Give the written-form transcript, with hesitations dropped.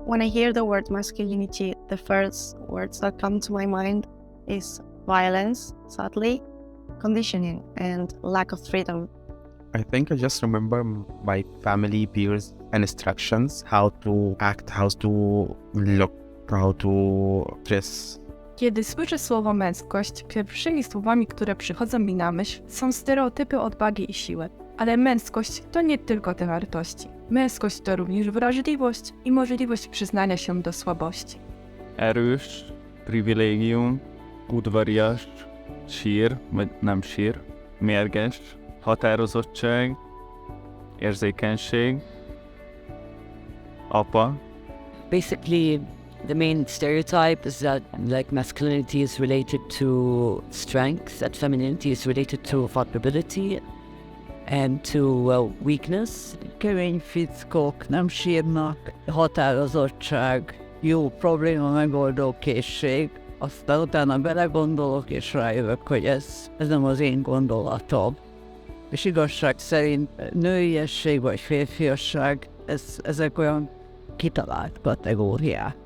When I hear the word masculinity, the first words that come to my mind is violence, sadly, conditioning, and lack of freedom. I think I just remember my family, peers, and instructions, how to act, how to look, how to dress. Kiedy słyszę słowo męskość, pierwszymi słowami, które przychodzą mi na myśl, są stereotypy odwagi i siły. Ale męskość to nie tylko te wartości. Męskość to również wrażliwość i możliwość przyznania się do słabości. Erős, privilégium, udvarias, sír, vagy nem sír, mérges, határozottság, érzékenység, apa. Basically, the main stereotype is that masculinity is related to strength, that femininity is related to vulnerability and to weakness. Kemény fickók, nem sírnak, határozottság, jó probléma megoldó készség. Aztán utána belegondolok és rájövök, hogy ez nem az én gondolatom. És igazság szerint nőiesség vagy férfiasság, ezek olyan kitalált kategóriák.